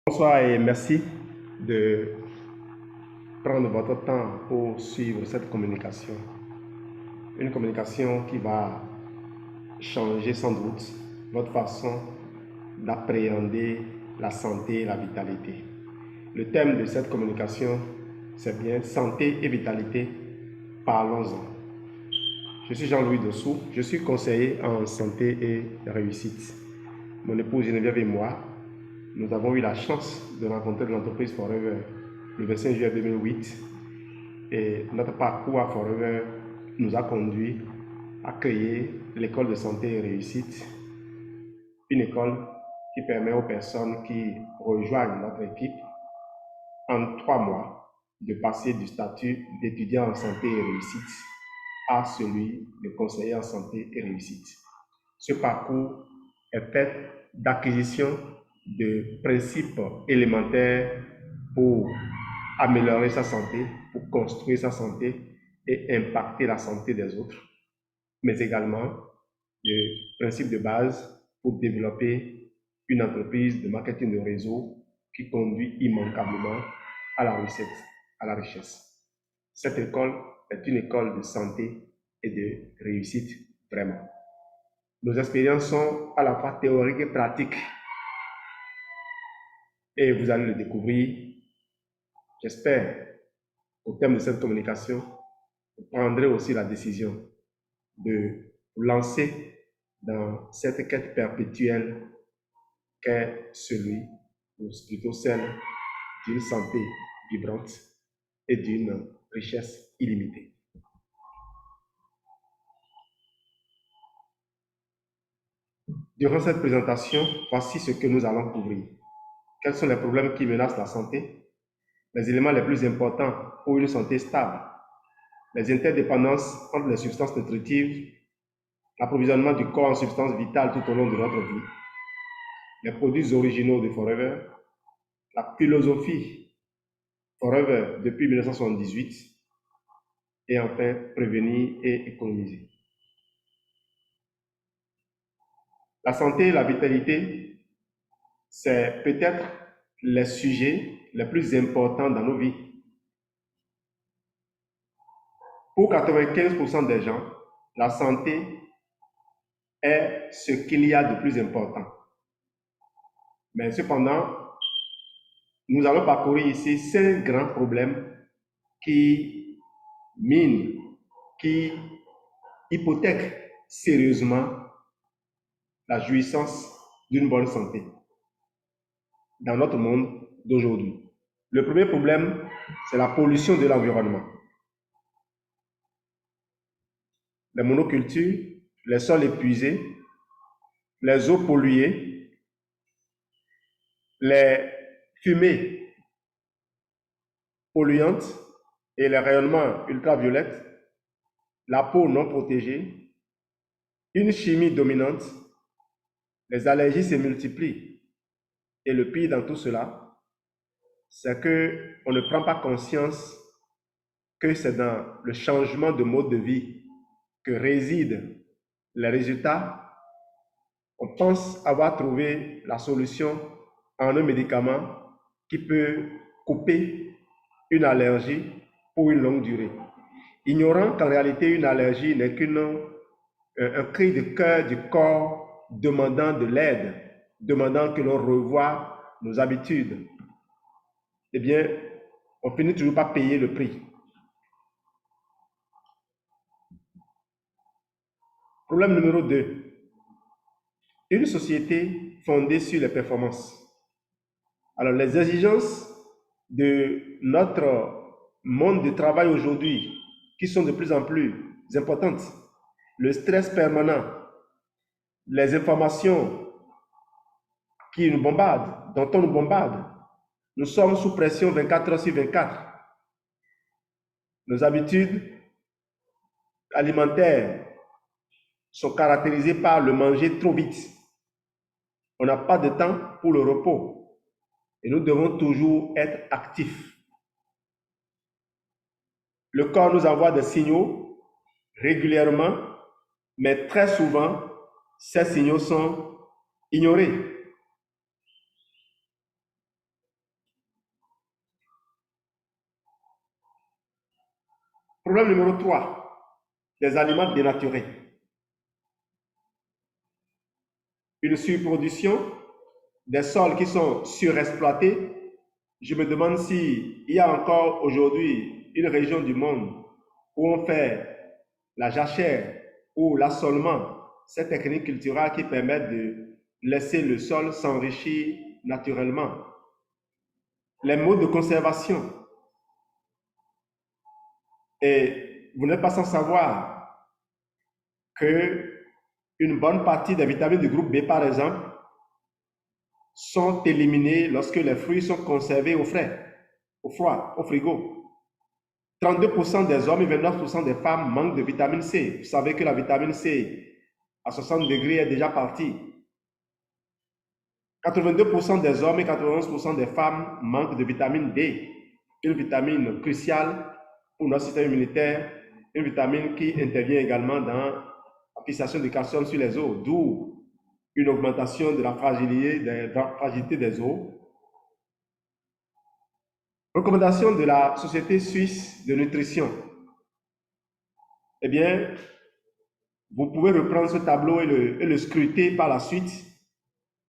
Bonsoir et merci de prendre votre temps pour suivre cette communication. Une communication qui va changer sans doute votre façon d'appréhender la santé et la vitalité. Le thème de cette communication, c'est bien santé et vitalité, parlons-en. Je suis Jean-Louis Dessous, je suis conseiller en santé et réussite. Mon épouse Geneviève et moi, nous avons eu la chance de rencontrer l'entreprise Forever le 25 juillet 2008 et notre parcours à Forever nous a conduit à créer l'école de santé et réussite, une école qui permet aux personnes qui rejoignent notre équipe en 3 mois de passer du statut d'étudiant en santé et réussite à celui de conseiller en santé et réussite. Ce parcours est fait d'acquisition de principes élémentaires pour améliorer sa santé, pour construire sa santé et impacter la santé des autres, mais également de principes de base pour développer une entreprise de marketing de réseau qui conduit immanquablement à la recette, à la richesse. Cette école est une école de santé et de réussite vraiment. Nos expériences sont à la fois théoriques et pratiques. Et vous allez le découvrir, j'espère, au terme de cette communication, vous prendrez aussi la décision de vous lancer dans cette quête perpétuelle qu'est celui, ou plutôt celle, d'une santé vibrante et d'une richesse illimitée. Durant cette présentation, voici ce que nous allons couvrir. Quels sont les problèmes qui menacent la santé? Les éléments les plus importants pour une santé stable, les interdépendances entre les substances nutritives, l'approvisionnement du corps en substances vitales tout au long de notre vie, les produits originaux de Forever, la philosophie Forever depuis 1978 et enfin prévenir et économiser. La santé et la vitalité, c'est peut-être les sujets les plus importants dans nos vies. Pour 95% des gens, la santé est ce qu'il y a de plus important. Mais cependant, nous allons parcourir ici 5 grands problèmes qui minent, qui hypothèquent sérieusement la jouissance d'une bonne santé dans notre monde d'aujourd'hui. Le premier problème, c'est la pollution de l'environnement. Les monocultures, les sols épuisés, les eaux polluées, les fumées polluantes et les rayonnements ultraviolets, la peau non protégée, une chimie dominante, les allergies se multiplient. Et le pire dans tout cela, c'est qu'on ne prend pas conscience que c'est dans le changement de mode de vie que résident les résultats. On pense avoir trouvé la solution en un médicament qui peut couper une allergie pour une longue durée, ignorant qu'en réalité une allergie n'est qu'un cri de cœur du corps demandant de l'aide, demandant que l'on revoie nos habitudes. Eh bien, on finit toujours par payer le prix. Problème numéro 2. Une société fondée sur les performances. Alors, les exigences de notre monde de travail aujourd'hui, qui sont de plus en plus importantes, le stress permanent, les informations qui nous bombardent, dont on nous bombarde, nous sommes sous pression 24 heures sur 24. Nos habitudes alimentaires sont caractérisées par le manger trop vite. On n'a pas de temps pour le repos et nous devons toujours être actifs. Le corps nous envoie des signaux régulièrement, mais très souvent, ces signaux sont ignorés. Problème numéro 3, des aliments dénaturés. Une surproduction, des sols qui sont surexploités. Je me demande s'il y a encore aujourd'hui une région du monde où on fait la jachère ou l'assolement, ces techniques culturelles qui permettent de laisser le sol s'enrichir naturellement. Les modes de conservation. Et vous n'êtes pas sans savoir que une bonne partie des vitamines du groupe B, par exemple, sont éliminées lorsque les fruits sont conservés au frais, au froid, au frigo. 32% des hommes et 29% des femmes manquent de vitamine C. Vous savez que la vitamine C à 60 degrés est déjà partie. 82% des hommes et 91% des femmes manquent de vitamine D, une vitamine cruciale pour notre système immunitaire, une vitamine qui intervient également dans la fixation du calcium sur les os, d'où une augmentation de la fragilité des os. Recommandation de la Société suisse de nutrition. Eh bien, vous pouvez reprendre ce tableau et le scruter par la suite.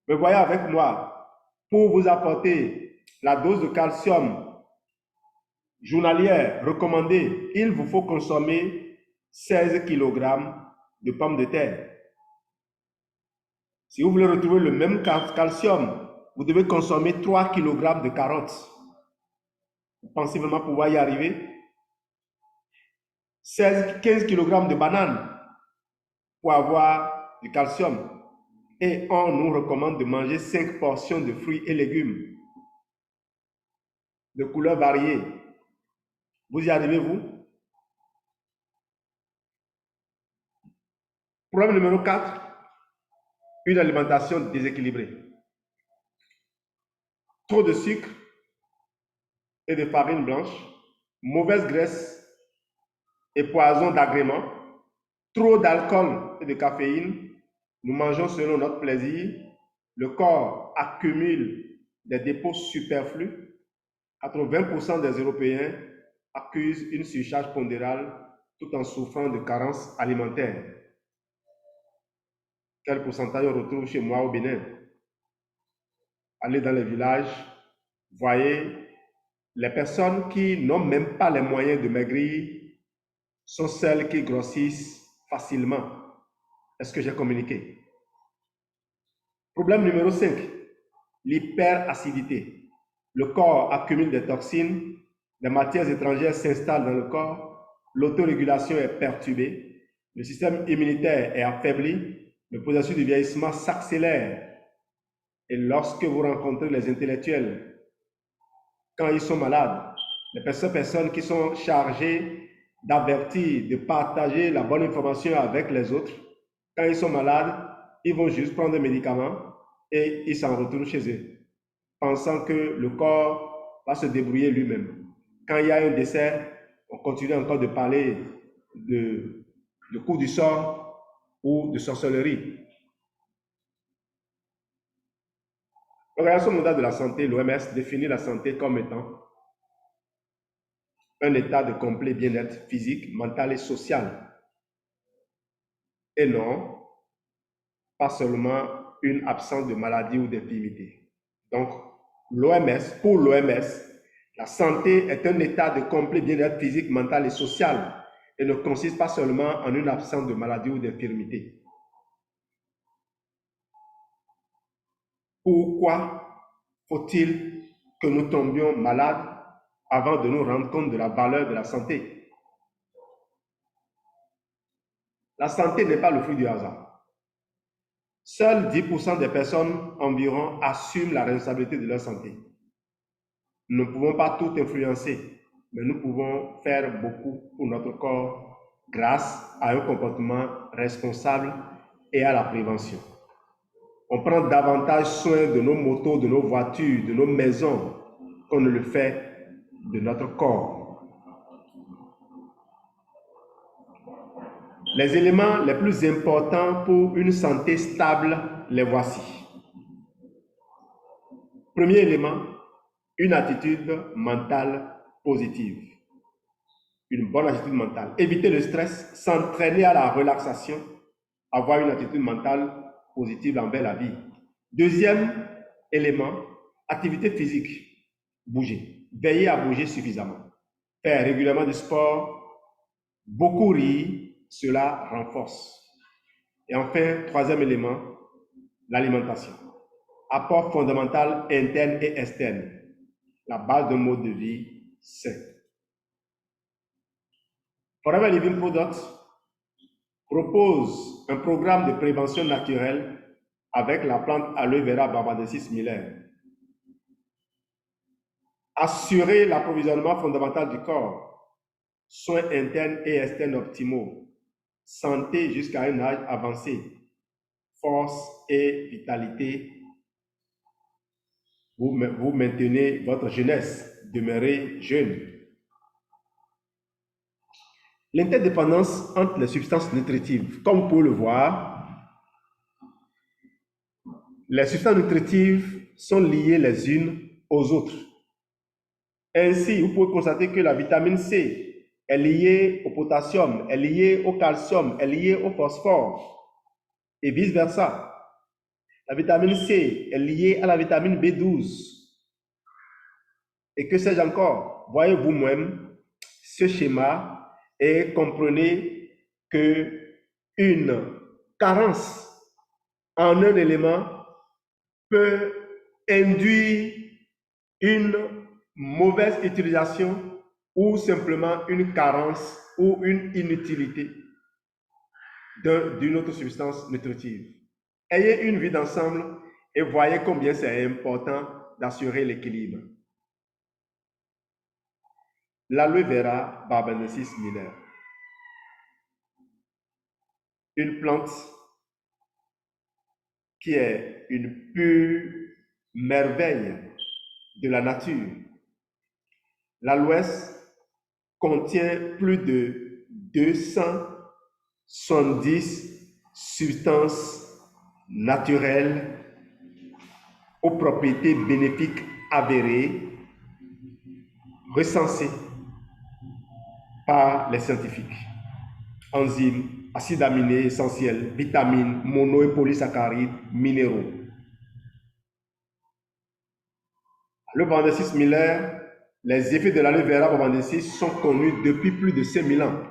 Mais voyez avec moi, pour vous apporter la dose de calcium journalière recommandée, il vous faut consommer 16 kg de pommes de terre. Si vous voulez retrouver le même calcium, vous devez consommer 3 kg de carottes. Vous pensez vraiment pouvoir y arriver? 15 kg de bananes pour avoir du calcium. Et on nous recommande de manger 5 portions de fruits et légumes de couleurs variées. Vous y arrivez-vous? Problème numéro 4, une alimentation déséquilibrée. Trop de sucre et de farine blanche, mauvaise graisse et poison d'agrément, trop d'alcool et de caféine. Nous mangeons selon notre plaisir. Le corps accumule des dépôts superflus. 80% des Européens accusent une surcharge pondérale tout en souffrant de carences alimentaires. Quel pourcentage on retrouve chez moi au Bénin? Allez dans les villages, voyez, les personnes qui n'ont même pas les moyens de maigrir sont celles qui grossissent facilement. Est-ce que j'ai communiqué? Problème numéro 5, l'hyperacidité. Le corps accumule des toxines, des matières étrangères s'installent dans le corps, l'autorégulation est perturbée, le système immunitaire est affaibli, le processus du vieillissement s'accélère. Et lorsque vous rencontrez les intellectuels, quand ils sont malades, les personnes qui sont chargées d'avertir, de partager la bonne information avec les autres, quand ils sont malades, ils vont juste prendre des médicaments et ils s'en retournent chez eux, pensant que le corps va se débrouiller lui-même. Quand il y a un décès, on continue encore de parler de coup du sort ou de sorcellerie. L'Organisation mondiale de la santé, l'OMS, définit la santé comme étant un état de complet bien-être physique, mental et social. Et non, pas seulement une absence de maladie ou d'infirmité. Donc, pour l'OMS, la santé est un état de complet bien-être physique, mental et social et ne consiste pas seulement en une absence de maladie ou d'infirmité. Pourquoi faut-il que nous tombions malades avant de nous rendre compte de la valeur de la santé? La santé n'est pas le fruit du hasard. Seuls 10% des personnes environ assument la responsabilité de leur santé. Nous ne pouvons pas tout influencer, mais nous pouvons faire beaucoup pour notre corps grâce à un comportement responsable et à la prévention. On prend davantage soin de nos motos, de nos voitures, de nos maisons qu'on ne le fait de notre corps. Les éléments les plus importants pour une santé stable, les voici. Premier élément, une attitude mentale positive. une bonne attitude mentale. Éviter le stress, s'entraîner à la relaxation, avoir une attitude mentale positive envers la vie. Deuxième élément, activité physique, bouger. Veiller à bouger suffisamment. Faire régulièrement du sport, beaucoup rire, cela renforce. Et enfin, troisième élément, l'alimentation. Apport fondamental interne et externe. La base d'un mode de vie sain. Forever Living Products propose un programme de prévention naturelle avec la plante Aloe Vera barbadensis Miller. Assurer l'approvisionnement fondamental du corps, soins internes et externes optimaux, santé jusqu'à un âge avancé, force et vitalité. Vous maintenez votre jeunesse, demeurez jeune. L'interdépendance entre les substances nutritives. Comme vous pouvez le voir, les substances nutritives sont liées les unes aux autres. Ainsi, vous pouvez constater que la vitamine C est liée au potassium, est liée au calcium, est liée au phosphore, et vice-versa. La vitamine C est liée à la vitamine B12. Et que sais-je encore? Voyez vous-même ce schéma et comprenez que une carence en un élément peut induire une mauvaise utilisation ou simplement une carence ou une inutilité d'une autre substance nutritive. Ayez une vie d'ensemble et voyez combien c'est important d'assurer l'équilibre. L'Aloe Vera barbadensis Miller, une plante qui est une pure merveille de la nature. L'aloès contient plus de 270 substances naturelles aux propriétés bénéfiques avérées, recensées par les scientifiques. Enzymes, acides aminés essentiels, vitamines, mono- et polysaccharides, minéraux. Le barbadensis Miller, les effets de l'aloe vera barbadensis sont connus depuis plus de 5000 ans.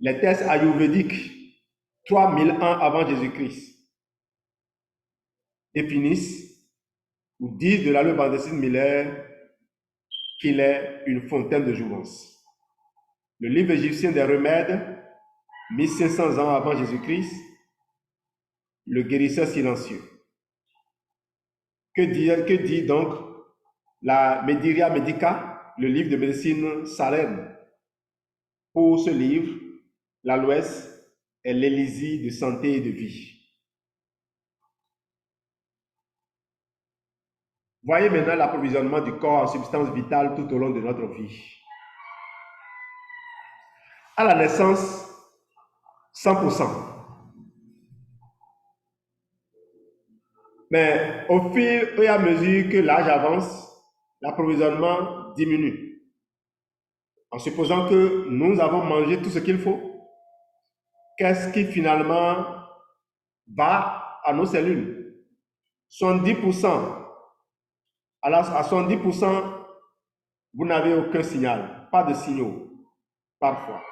Les tests ayurvédiques, 3000 ans avant Jésus-Christ, définissent ou disent de l'aloe barbadensis Miller qu'il est une fontaine de jouvence. Le livre égyptien des remèdes, 1500 ans avant Jésus-Christ, le guérisseur silencieux. Que dit donc la Mediria Medica, le livre de médecine Salem? Pour ce livre, l'aloès est l'élixier de santé et de vie. Voyez maintenant l'approvisionnement du corps en substances vitales tout au long de notre vie. À la naissance, 100%. Mais au fur et à mesure que l'âge avance, l'approvisionnement diminue. En supposant que nous avons mangé tout ce qu'il faut, qu'est-ce qui finalement va à nos cellules? 70%. Alors, à 70%, vous n'avez aucun signal, pas de signaux, parfois.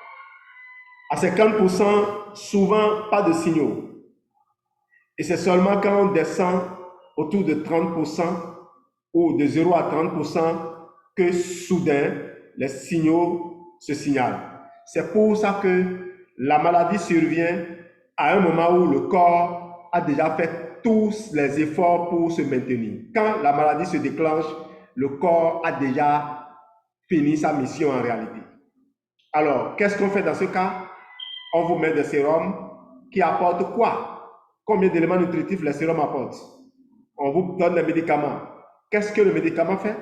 À 50%, souvent, pas de signaux. Et c'est seulement quand on descend autour de 30% ou de 0 à 30% que soudain, les signaux se signalent. C'est pour ça que la maladie survient à un moment où le corps a déjà fait tous les efforts pour se maintenir. Quand la maladie se déclenche, le corps a déjà fini sa mission en réalité. Alors, qu'est-ce qu'on fait dans ce cas? On vous met des sérums qui apportent quoi? Combien d'éléments nutritifs les sérums apportent? On vous donne des médicaments. Qu'est-ce que le médicament fait?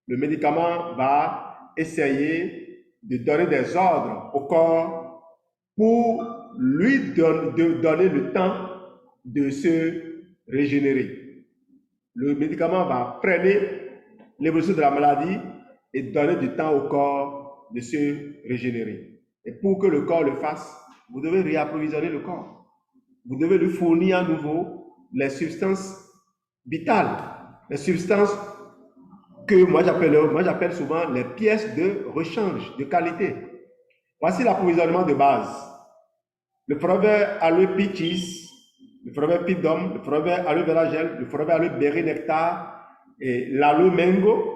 Le médicament va essayer de donner des ordres au corps pour lui donner le temps de se régénérer. Le médicament va freiner l'évolution de la maladie et donner du temps au corps de se régénérer. Et pour que le corps le fasse, vous devez réapprovisionner le corps. Vous devez lui fournir à nouveau les substances vitales, les substances que moi j'appelle souvent les pièces de rechange de qualité. Voici l'approvisionnement de base. Le forever aloe peaches, le forever pidum, le forever aloe vera gel, le forever aloe berry nectar et l'aloe mango.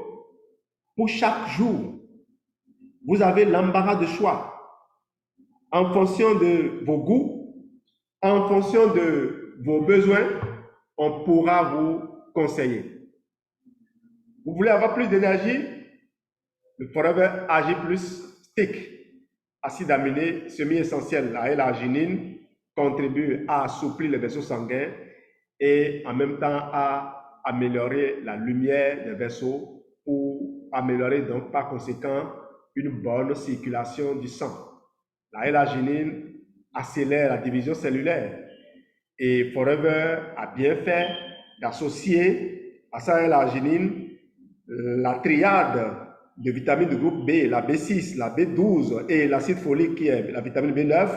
Pour chaque jour, vous avez l'embarras de choix en fonction de vos goûts, en fonction de vos besoins, on pourra vous conseiller. Vous voulez avoir plus d'énergie? Le Forever AG Plus Stick, acide aminé semi-essentiel, la L-arginine, contribue à assouplir les vaisseaux sanguins et en même temps à améliorer la lumière des vaisseaux pour améliorer donc par conséquent une bonne circulation du sang. La L-arginine accélère la division cellulaire et Forever a bien fait d'associer à sa L-arginine la triade de vitamines du groupe B, la B6, la B12 et l'acide folique qui est la vitamine B9.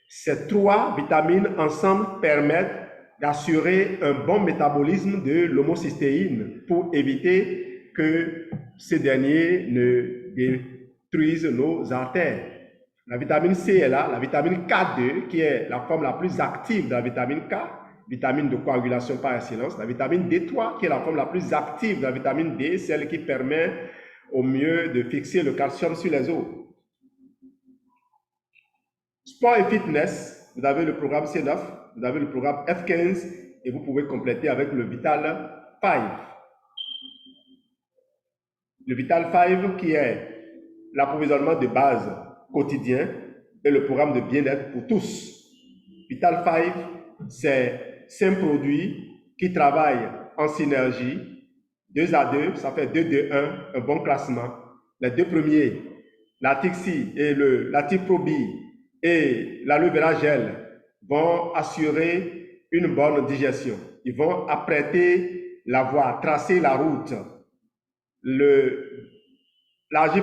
Ces trois vitamines ensemble permettent d'assurer un bon métabolisme de l'homocystéine pour éviter que ces derniers ne détruisent nos artères. La vitamine C est là, la vitamine K2 qui est la forme la plus active de la vitamine K, vitamine de coagulation par excellence. La vitamine D3 qui est la forme la plus active de la vitamine D, celle qui permet au mieux de fixer le calcium sur les os. Sport et fitness, vous avez le programme C9, vous avez le programme F15 et vous pouvez compléter avec le Vital 5. Le Vital 5 qui est l'approvisionnement de base quotidien et le programme de bien-être pour tous. Vital 5, c'est 5 produits qui travaillent en synergie. 2 à 2, ça fait 2-2-1, un bon classement. Les deux premiers, la Tixi et la Tiprobi et l'aloe vera gel vont assurer une bonne digestion. Ils vont apprêter la voie, tracer la route. L'AG+,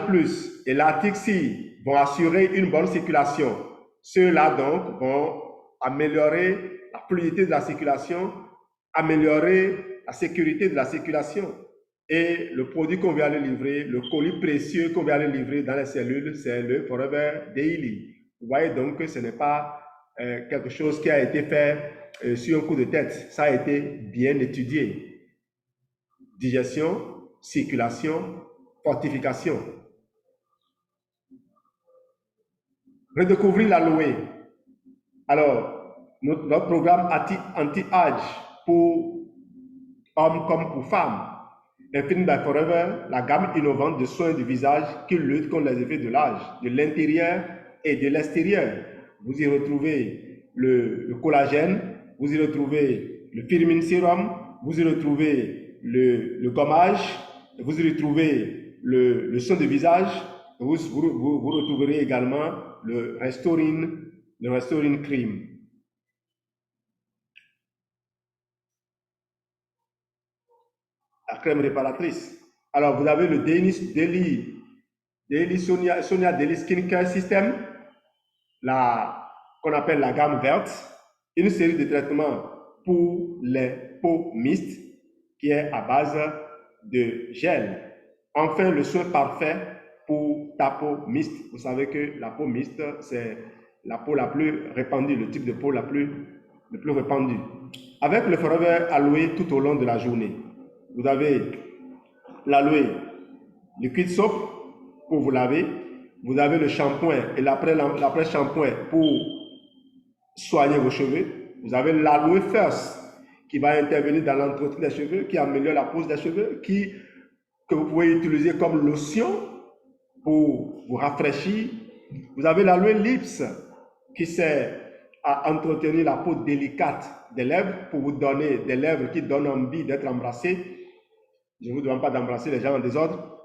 et la Tixi vont assurer une bonne circulation. Ceux-là, donc, vont améliorer la fluidité de la circulation, améliorer la sécurité de la circulation. Et le produit qu'on vient de livrer, le colis précieux qu'on vient de livrer dans les cellules, c'est le Forever Daily. Vous voyez donc que ce n'est pas quelque chose qui a été fait sur un coup de tête. Ça a été bien étudié. Digestion, circulation, fortification. Redécouvrir l'aloe. Alors, notre programme anti-âge pour hommes comme pour femmes. Infinite by Forever, la gamme innovante de soins du visage qui lutte contre les effets de l'âge, de l'intérieur et de l'extérieur. Vous y retrouvez le collagène, vous y retrouvez le Firmine Serum, vous y retrouvez le gommage, vous y retrouvez le soin de visage, vous retrouverez également le Restoring Cream. La crème réparatrice. Alors, vous avez le Daily Sonia Daily Skincare System, qu'on appelle la gamme verte, une série de traitements pour les peaux mistes qui est à base de gel. Enfin, le soin parfait pour ta peau mixte. Vous savez que la peau mixte, c'est la peau la plus répandue, le type de peau le plus répandu. Avec le Forever Aloe tout au long de la journée, vous avez l'aloe liquide soap pour vous laver, vous avez le shampoing et l'après-shampoing pour soigner vos cheveux, vous avez l'aloe first qui va intervenir dans l'entretien des cheveux, qui améliore la pose des cheveux, que vous pouvez utiliser comme lotion pour vous rafraîchir. Vous avez l'aloe lips qui sert à entretenir la peau délicate des lèvres pour vous donner des lèvres qui donnent envie d'être embrassées. Je ne vous demande pas d'embrasser les gens en désordre.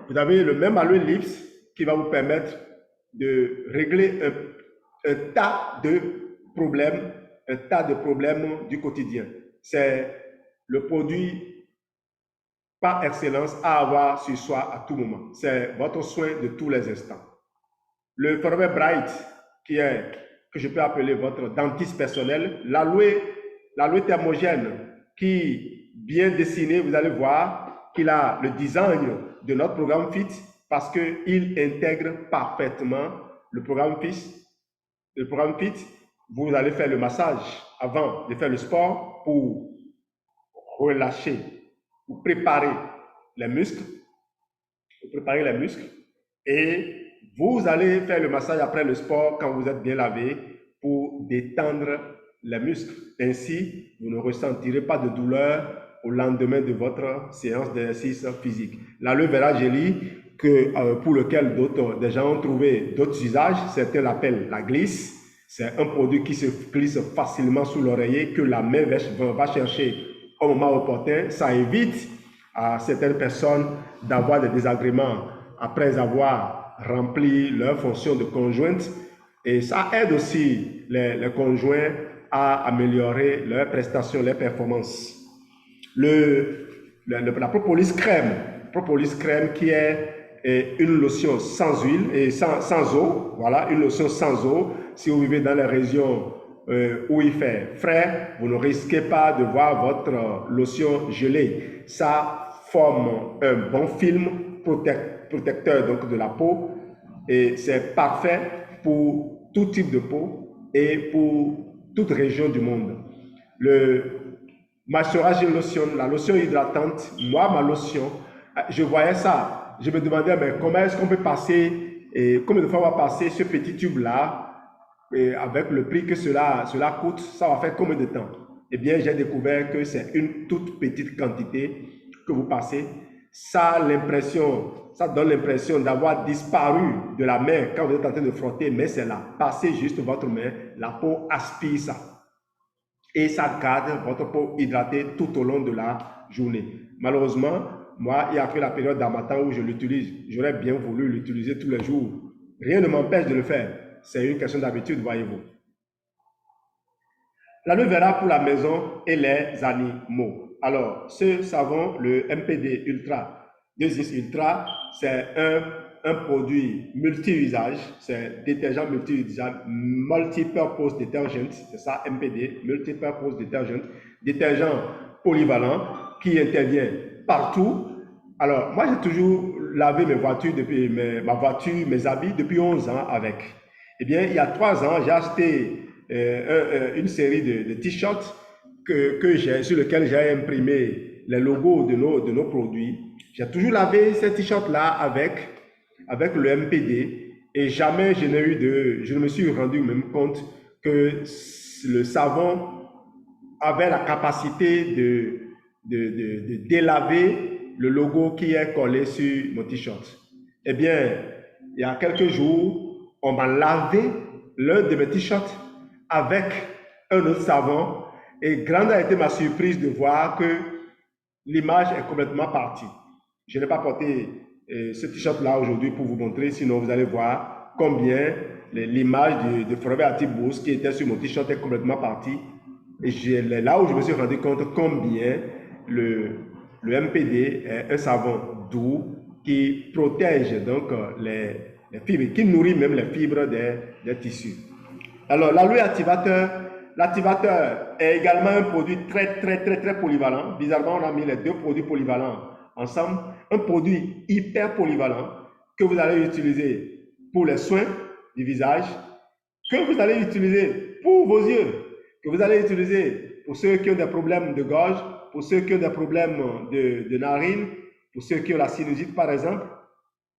Vous avez le même aloe lips qui va vous permettre de régler un tas de problèmes du quotidien. C'est le produit par excellence à avoir sur soi à tout moment. C'est votre soin de tous les instants. Le Forever Bright, que je peux appeler votre dentiste personnel, l'aloe thermogène qui, bien dessiné, vous allez voir qu'il a le design de notre programme FIT parce qu'il intègre parfaitement le programme FIT. Le programme FIT, vous allez faire le massage avant de faire le sport pour relâcher, pour préparer les muscles, et vous allez faire le massage après le sport quand vous êtes bien lavé pour détendre les muscles. Ainsi, vous ne ressentirez pas de douleur au lendemain de votre séance d'exercice physique. L'aloe vera jelly, pour lequel des gens ont trouvé d'autres usages, certains l'appellent la glisse. C'est un produit qui se glisse facilement sous l'oreiller, que la main va chercher au moment opportun. Ça évite à certaines personnes d'avoir des désagréments après avoir rempli leur fonction de conjointe, et ça aide aussi les conjoints à améliorer leurs prestations, leurs performances. La propolis crème qui est une lotion sans huile et sans eau, voilà, une lotion sans eau. Si vous vivez dans les régions où il fait frais, vous ne risquez pas de voir votre lotion gelée. Ça forme un bon film protecteur donc de la peau, et c'est parfait pour tout type de peau et pour toute région du monde. Ma lotion, la lotion hydratante, moi ma lotion, je voyais ça, je me demandais mais comment est-ce qu'on peut passer, et combien de fois on va passer ce petit tube là, et avec le prix que cela coûte, ça va faire combien de temps? Eh bien, j'ai découvert que c'est une toute petite quantité que vous passez. Ça donne l'impression d'avoir disparu de la main quand vous êtes en train de frotter, mais c'est là. Passez juste votre main, la peau aspire ça. Et ça garde votre peau hydratée tout au long de la journée. Malheureusement, moi, il y a que la période d'harmattan où je l'utilise. J'aurais bien voulu l'utiliser tous les jours. Rien ne m'empêche de le faire. C'est une question d'habitude, voyez-vous. L'aloe vera pour la maison et les animaux. Alors, ce savon, le MPD Ultra 2X Ultra, c'est un produit multi-usage, c'est détergent multi-usage, multi-purpose detergent, c'est ça, MPD, multi-purpose detergent, détergent polyvalent qui intervient partout. Alors, moi, j'ai toujours lavé mes voitures mes habits depuis 11 ans avec. Eh bien, il y a 3 ans, j'ai acheté une série de t-shirts sur lesquels j'ai imprimé les logos de nos produits. J'ai toujours lavé ces t-shirts-là avec le MPD, et jamais je ne me suis rendu même compte que le savon avait la capacité de délaver le logo qui est collé sur mon t-shirt. Eh bien, il y a quelques jours, on m'a lavé l'un de mes t-shirts avec un autre savon, et grande a été ma surprise de voir que l'image est complètement partie. Je n'ai pas porté ce t-shirt-là aujourd'hui pour vous montrer, sinon vous allez voir combien l'image de Forever Active Boost qui était sur mon t-shirt est complètement partie. Et là où je me suis rendu compte combien le MPD est un savon doux qui protège donc les fibres, qui nourrit même les fibres des tissus. Alors, l'aloe l'activateur est également un produit très polyvalent. Bizarrement, on a mis les deux produits polyvalents ensemble. Un produit hyper polyvalent que vous allez utiliser pour les soins du visage, que vous allez utiliser pour vos yeux, que vous allez utiliser pour ceux qui ont des problèmes de gorge, pour ceux qui ont des problèmes de narines, pour ceux qui ont la sinusite par exemple.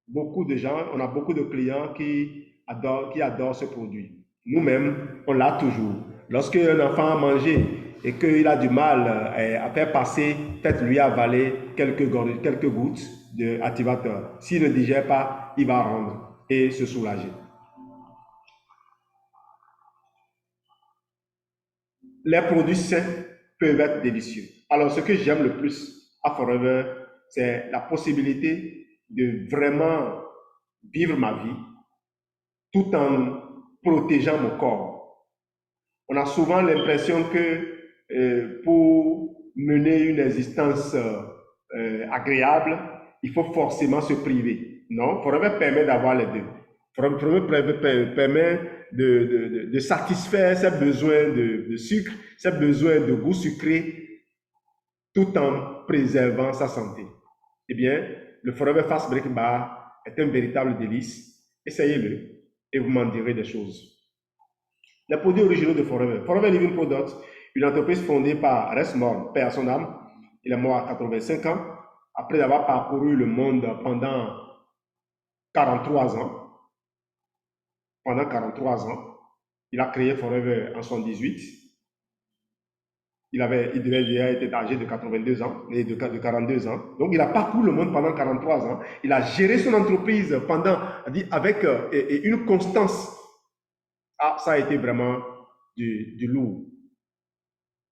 Beaucoup de gens, on a beaucoup de clients qui adorent ce produit. Nous-mêmes, on l'a toujours. Lorsqu'un enfant a mangé et qu'il a du mal à faire passer, faites-lui avaler quelques gouttes d'activateur. S'il ne digère pas, il va rendre et se soulager. Les produits sains peuvent être délicieux. Alors, ce que j'aime le plus à Forever, c'est la possibilité de vraiment vivre ma vie tout en protégeant mon corps. On a souvent l'impression que pour mener une existence agréable, il faut forcément se priver. Non, Forever permet d'avoir les deux. Forever permet de satisfaire ses besoins de sucre, ses besoins de goût sucré, tout en préservant sa santé. Eh bien, le Forever Fast Break Bar est un véritable délice. Essayez-le et vous m'en direz des choses. Les produits originaux de Forever. Forever Living Products, une entreprise fondée par Resmore, père à son âme. Il est mort à 85 ans, après avoir parcouru le monde pendant 43 ans. Pendant 43 ans, il a créé Forever en 78. Il devait être âgé de 82 ans, et de 42 ans. Donc, il a parcouru le monde pendant 43 ans. Il a géré son entreprise avec une constance. Ah, ça a été vraiment du lourd.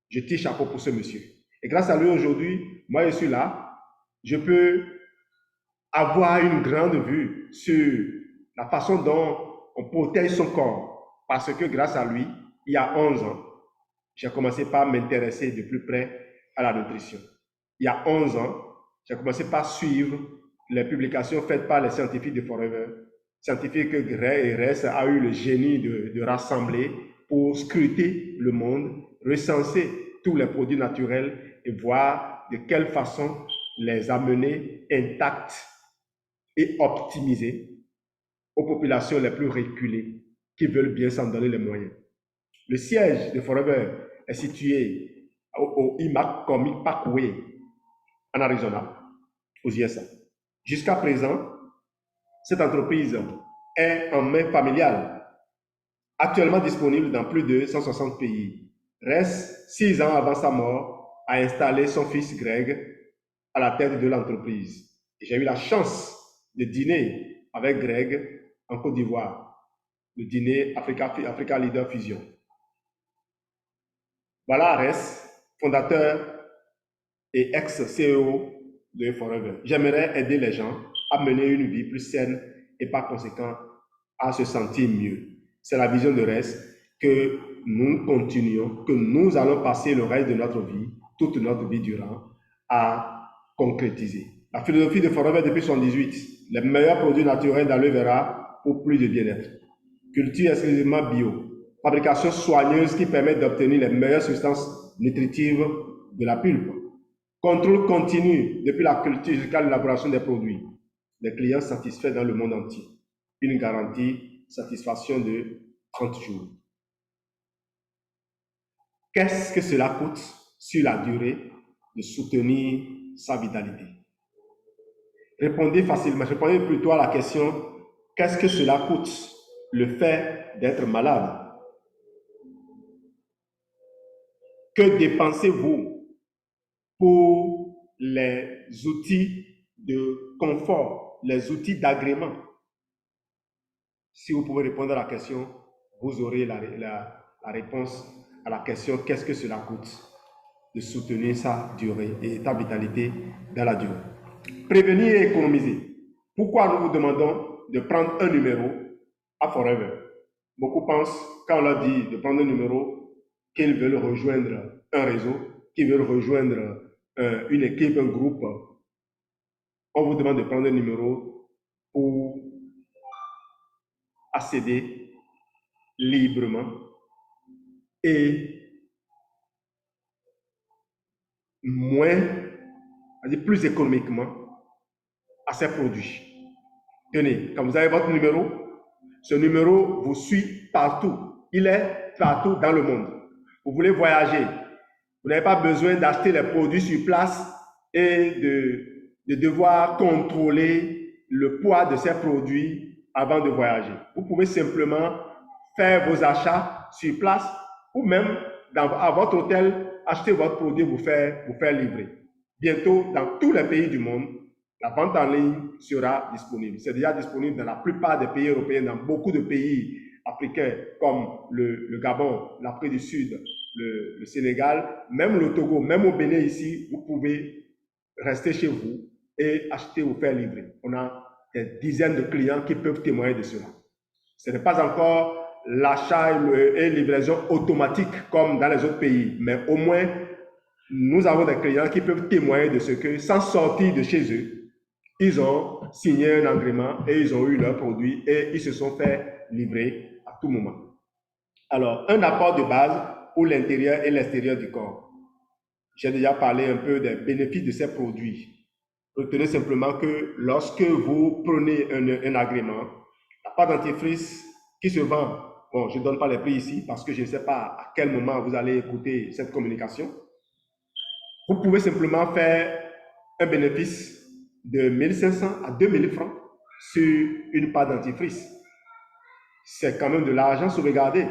Je tire chapeau pour ce monsieur. Et grâce à lui, aujourd'hui, moi, je suis là. Je peux avoir une grande vue sur la façon dont on protège son corps. Parce que grâce à lui, il y a 11 ans, j'ai commencé par m'intéresser de plus près à la nutrition. Il y a 11 ans, j'ai commencé par suivre les publications faites par les scientifiques de Forever. Scientifiques que Gray et Ress a eu le génie de rassembler pour scruter le monde, recenser tous les produits naturels et voir de quelle façon les amener intacts et optimisés aux populations les plus reculées qui veulent bien s'en donner les moyens. Le siège de Forever est situé au IMAC Comic Parkway en Arizona, aux USA. Jusqu'à présent, cette entreprise est en main familiale, actuellement disponible dans plus de 160 pays. Reste 6 ans avant sa mort, a installé son fils Greg à la tête de l'entreprise. J'ai eu la chance de dîner avec Greg en Côte d'Ivoire, le dîner Africa Leader Fusion. Voilà Arès, fondateur et ex-CEO de Forever. J'aimerais aider les gens à mener une vie plus saine et par conséquent à se sentir mieux. C'est la vision de Rest que nous continuons, que nous allons passer le reste de notre vie, toute notre vie durant, à concrétiser. La philosophie de Forever depuis 78, les meilleurs produits naturels d'aloe vera pour plus de bien-être. Culture exclusivement bio. Fabrication soigneuse qui permet d'obtenir les meilleures substances nutritives de la pulpe. Contrôle continu depuis la culture jusqu'à l'élaboration des produits. Les clients satisfaits dans le monde entier. Une garantie satisfaction de 30 jours. Qu'est-ce que cela coûte sur la durée de soutenir sa vitalité? Répondez facilement, répondez plutôt à la question, qu'est-ce que cela coûte le fait d'être malade? Que dépensez-vous pour les outils de confort, les outils d'agrément? Si vous pouvez répondre à la question, vous aurez la réponse à la question qu'est-ce que cela coûte de soutenir sa durée et ta vitalité dans la durée. Prévenir et économiser. Pourquoi nous vous demandons de prendre un numéro à Forever? Beaucoup pensent, quand on leur dit de prendre un numéro, qu'ils veulent rejoindre un réseau, qu'ils veulent rejoindre une équipe, un groupe. On vous demande de prendre un numéro pour accéder librement et plus économiquement à ces produits. Tenez, quand vous avez votre numéro, ce numéro vous suit partout. Il est partout dans le monde. Vous voulez voyager, vous n'avez pas besoin d'acheter les produits sur place et de devoir contrôler le poids de ces produits avant de voyager. Vous pouvez simplement faire vos achats sur place ou même à votre hôtel, acheter votre produit et vous faire livrer. Bientôt, dans tous les pays du monde, la vente en ligne sera disponible. C'est déjà disponible dans la plupart des pays européens, dans beaucoup de pays africains comme le Gabon, l'Afrique du Sud, le Sénégal, même le Togo, même au Bénin ici, vous pouvez rester chez vous et acheter ou faire livrer. On a des dizaines de clients qui peuvent témoigner de cela. Ce n'est pas encore l'achat et livraison automatique comme dans les autres pays, mais au moins Nous avons des clients qui peuvent témoigner de ce que, sans sortir de chez eux, ils ont signé un agrément et ils ont eu leur produit et ils se sont fait livrer à tout moment. Alors, un apport de base pour l'intérieur et l'extérieur du corps. J'ai déjà parlé un peu des bénéfices de ces produits. Retenez simplement que lorsque vous prenez un agrément, la pâte dentifrice qui se vend, bon, je ne donne pas les prix ici parce que je ne sais pas à quel moment vous allez écouter cette communication. Vous pouvez simplement faire un bénéfice de 1500 à 2000 francs sur une pâte dentifrice. C'est quand même de l'argent sauvegardé.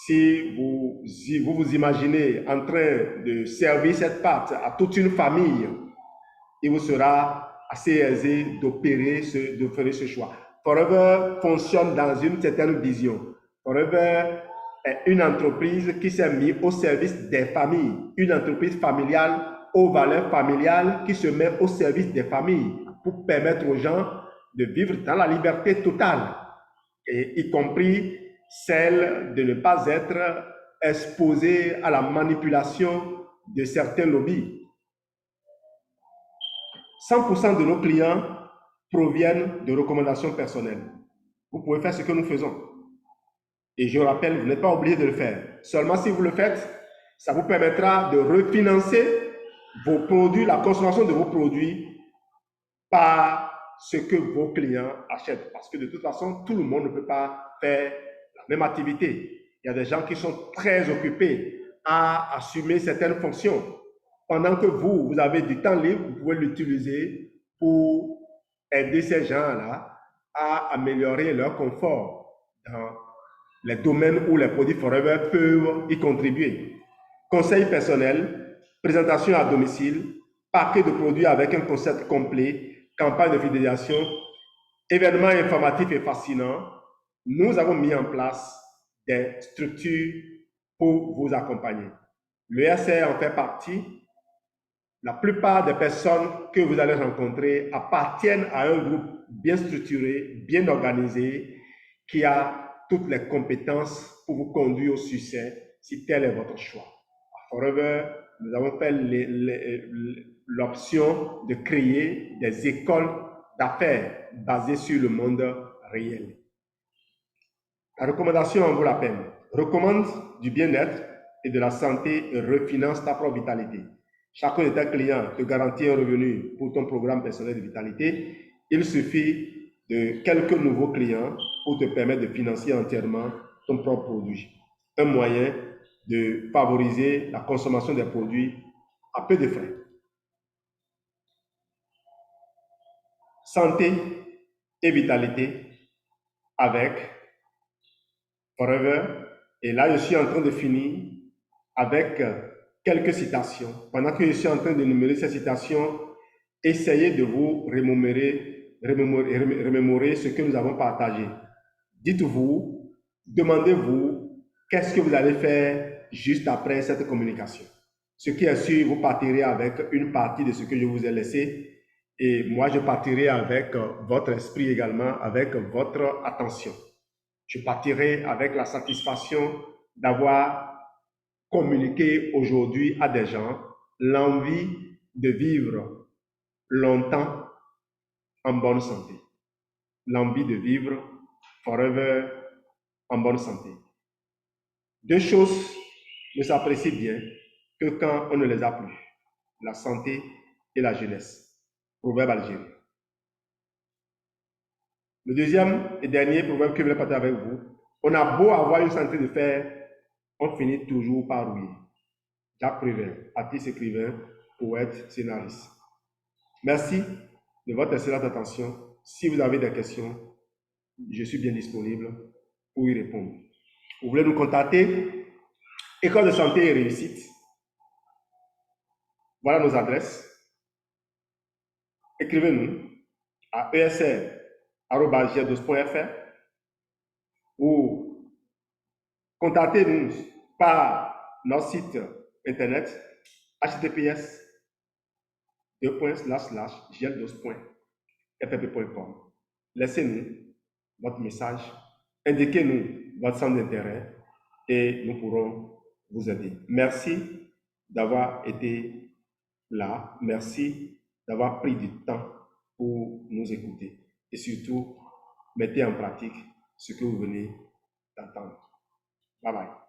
Si vous imaginez en train de servir cette pâte à toute une famille, il vous sera assez aisé de faire ce choix. Forever fonctionne dans une certaine vision. Forever est une entreprise qui s'est mise au service des familles, une entreprise familiale aux valeurs familiales qui se met au service des familles pour permettre aux gens de vivre dans la liberté totale, et y compris celle de ne pas être exposé à la manipulation de certains lobbies. 100% de nos clients proviennent de recommandations personnelles. Vous pouvez faire ce que nous faisons. Et je rappelle, vous n'êtes pas obligé de le faire. Seulement si vous le faites, ça vous permettra de refinancer vos produits, la consommation de vos produits par ce que vos clients achètent. Parce que de toute façon, tout le monde ne peut pas faire la même activité. Il y a des gens qui sont très occupés à assumer certaines fonctions. Pendant que vous avez du temps libre, vous pouvez l'utiliser pour aider ces gens-là à améliorer leur confort dans les domaines où les produits Forever peuvent y contribuer. Conseil personnel, présentation à domicile, paquet de produits avec un concept complet, campagne de fidélisation, événements informatifs et fascinants. Nous avons mis en place des structures pour vous accompagner. Le RCR en fait partie. La plupart des personnes que vous allez rencontrer appartiennent à un groupe bien structuré, bien organisé, qui a toutes les compétences pour vous conduire au succès si tel est votre choix. À Forever, nous avons fait l'option de créer des écoles d'affaires basées sur le monde réel. La recommandation en vaut la peine. Recommande du bien-être et de la santé et refinance ta propre vitalité. Chacun de tes clients te garantit un revenu pour ton programme personnel de vitalité. Il suffit de quelques nouveaux clients pour te permettre de financer entièrement ton propre produit. Un moyen de favoriser la consommation des produits à peu de frais. Santé et vitalité avec Forever. Et là, je suis en train de finir avec quelques citations. Pendant que je suis en train de numérer ces citations, essayez de vous remémorer ce que nous avons partagé. Dites-vous, demandez-vous, qu'est-ce que vous allez faire juste après cette communication? Ce qui est sûr, vous partirez avec une partie de ce que je vous ai laissé et moi, je partirai avec votre esprit également, avec votre attention. Je partirai avec la satisfaction d'avoir communiqué aujourd'hui à des gens l'envie de vivre longtemps en bonne santé. L'envie de vivre forever en bonne santé. Deux choses ne s'apprécient bien que quand on ne les a plus. La santé et la jeunesse. Proverbe algérien. Le deuxième et dernier proverbe que je vais partager avec vous. On a beau avoir une santé de fer, on finit toujours par rouiller. Jacques Prévert, artiste, écrivain, poète, scénariste. Merci de votre excellente attention. Si vous avez des questions, je suis bien disponible pour y répondre. Vous voulez nous contacter? École de santé et réussite. Voilà nos adresses. Écrivez-nous à esr@gdos.fr ou contactez-nous par notre site internet https://gdos.fpp.com. Laissez-nous votre message, indiquez-nous votre centre d'intérêt et nous pourrons vous aider. Merci d'avoir été là. Merci d'avoir pris du temps pour nous écouter. Et surtout, mettez en pratique ce que vous venez d'entendre. Bye bye.